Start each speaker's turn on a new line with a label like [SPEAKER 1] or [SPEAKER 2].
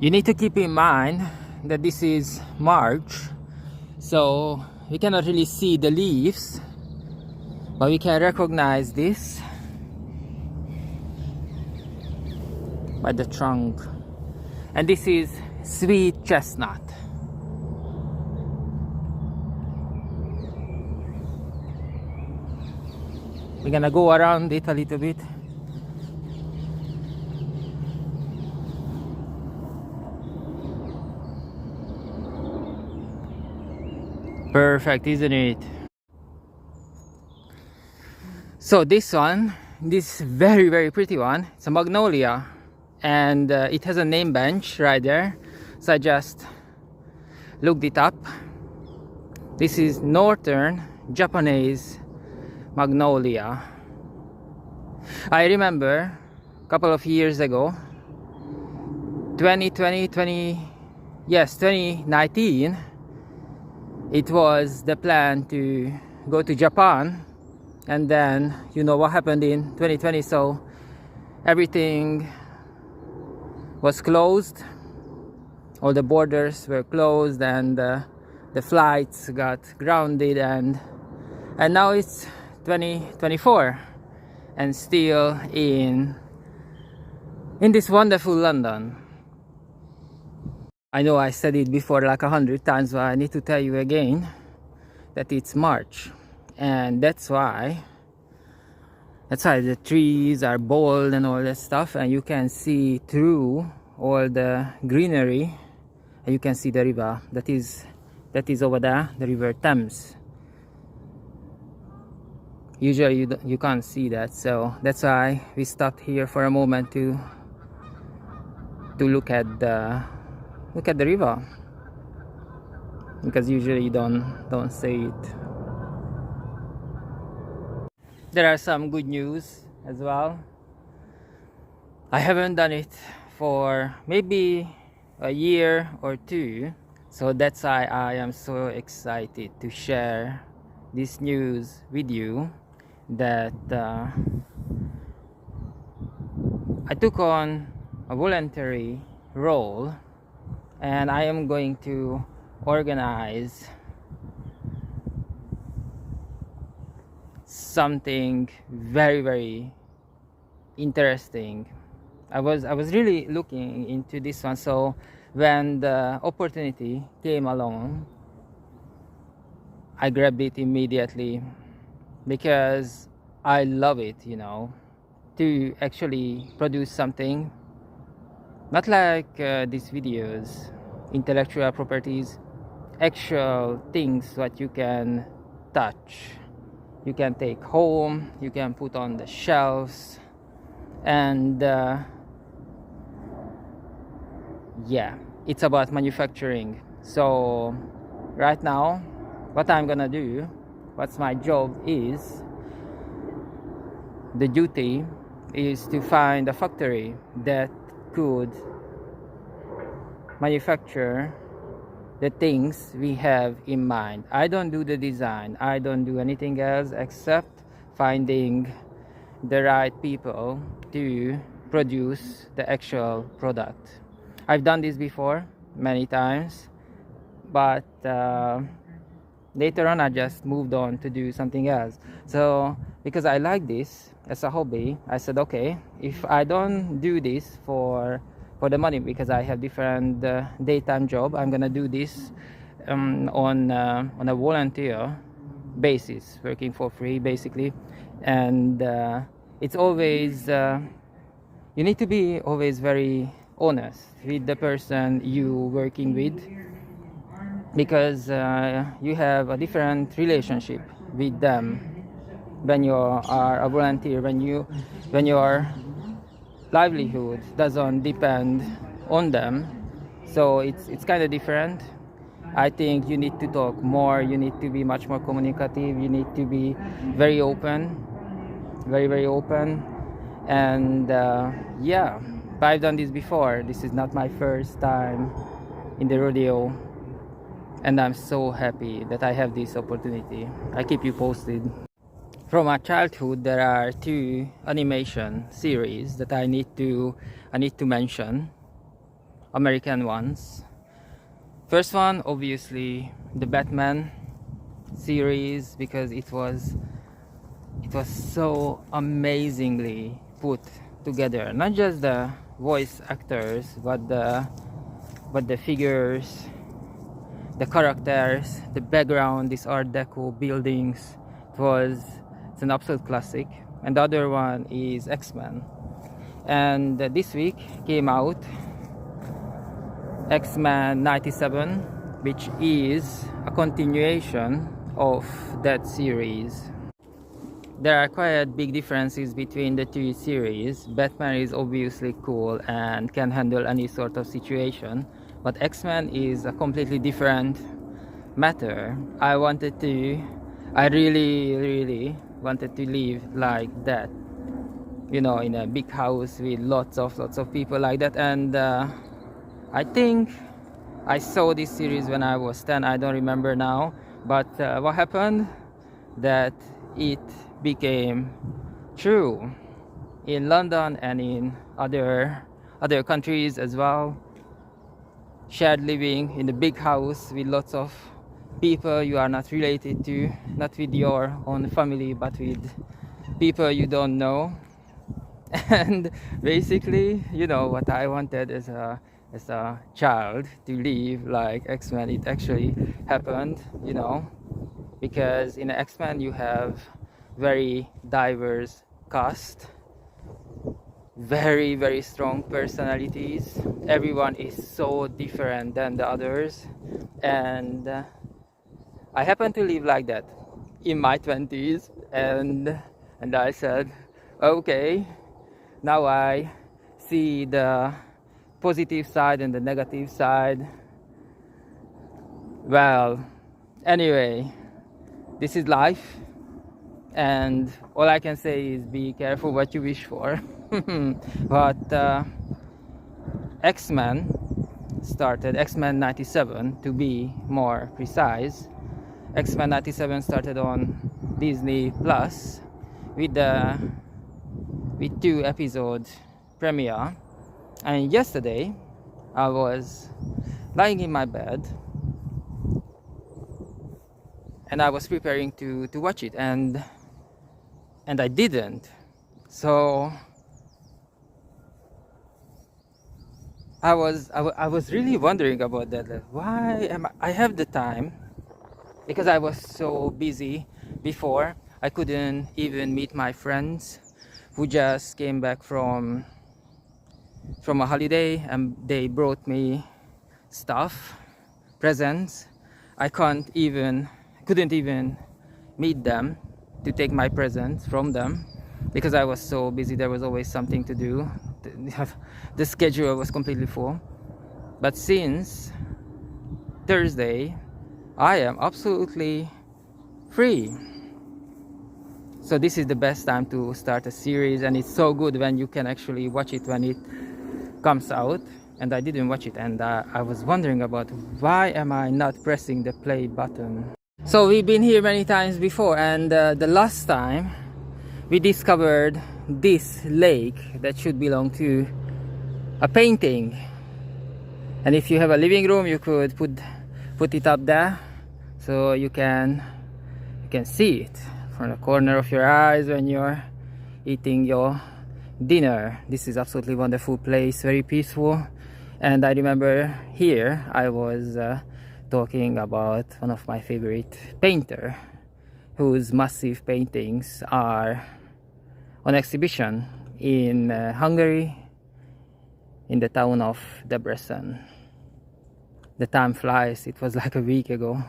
[SPEAKER 1] You need to keep in mind that this is March, so we cannot really see the leaves, but we can recognize this by the trunk. And this is sweet chestnut. We're gonna go around it a little bit. Perfect, isn't it? So this one, this very pretty one, it's a magnolia, and it has a name bench right there, so I just looked it up. This is northern Japanese magnolia. I remember a couple of years ago, 2019, it was the plan to go to Japan, and then you know what happened in 2020, so everything was closed, all the borders were closed, and the flights got grounded, and now it's 2024 and still in this wonderful London. I know I said it before like 100 times, but I need to tell you again that it's March, and that's why the trees are bold and all that stuff, and you can see through all the greenery, and you can see the river that is over there, the River Thames. Usually you can't see that, so that's why we stopped here for a moment to look at the river, because usually you don't see it. There are some good news as well. I haven't done it for maybe a year or two, so that's why I am so excited to share this news with you, that I took on a voluntary role, and I am going to organize something very interesting. I was really looking into this one, so when the opportunity came along, I grabbed it immediately, because I love it, you know, to actually produce something not like these videos, intellectual properties, actual things that you can touch, you can take home, you can put on the shelves, and yeah, it's about manufacturing. So right now, what I'm gonna do, what's my job is, the duty is to find a factory that could manufacture the things we have in mind. I don't do the design, I don't do anything else except finding the right people to produce the actual product. I've done this before many times, but later on I just moved on to do something else. So because I like this as a hobby, I said, okay, if I don't do this for the money, because I have different daytime job, I'm gonna do this on a volunteer basis, working for free basically. And it's always you need to be always very honest with the person you working with, because you have a different relationship with them when you are a volunteer, when your livelihood doesn't depend on them. So it's kind of different. I think you need to talk more, you need to be much more communicative, you need to be very open, very open. And yeah, I've done this before. This is not my first time in the rodeo, and I'm so happy that I have this opportunity. I keep you posted. From my childhood, there are two animation series that I need to mention. American ones. First one, obviously, the Batman series, because it was so amazingly put together. Not just the voice actors, but the figures, the characters, the background, these Art Deco buildings. It's an absolute classic. And the other one is X-Men. And this week came out X-Men 97, which is a continuation of that series. There are quite big differences between the two series. Batman is obviously cool and can handle any sort of situation, but X-Men is a completely different matter. I really wanted to live like that, in a big house with lots of people like that. And I think I saw this series when I was 10. I don't remember now, but what happened, that it became true in London and in other countries as well. Shared living in a big house with lots of people you are not related to, not with your own family, but with people you don't know. And basically, what I wanted as a child to live like X-Men, it actually happened, because in X-Men you have very diverse cast, very, very strong personalities. Everyone is so different than the others, and I happen to live like that in my 20s, and I said, okay, now I see the positive side and the negative side. Well, anyway, this is life, and all I can say is be careful what you wish for. But X-Men 97 to be more precise. X-Men 97 started on Disney Plus with 2 episodes premiere. And yesterday I was lying in my bed and I was preparing to watch it, and I didn't. So I was really wondering about that. Like, why am I have the time, because I was so busy before. I couldn't even meet my friends who just came back from a holiday, and they brought me stuff, presents. I couldn't even meet them to take my presents from them because I was so busy. There was always something to do. The schedule was completely full. But since Thursday, I am absolutely free. So this is the best time to start a series, and it's so good when you can actually watch it when it comes out. And I didn't watch it, and I was wondering about why am I not pressing the play button. So we've been here many times before, and the last time we discovered this lake that should belong to a painting. And if you have a living room, you could put it up there so you can see it from the corner of your eyes when you're eating your dinner. This is absolutely wonderful place, very peaceful. And I remember here I was talking about one of my favorite painter, whose massive paintings are on exhibition in Hungary, in the town of Debrecen. The time flies. It was like a week ago.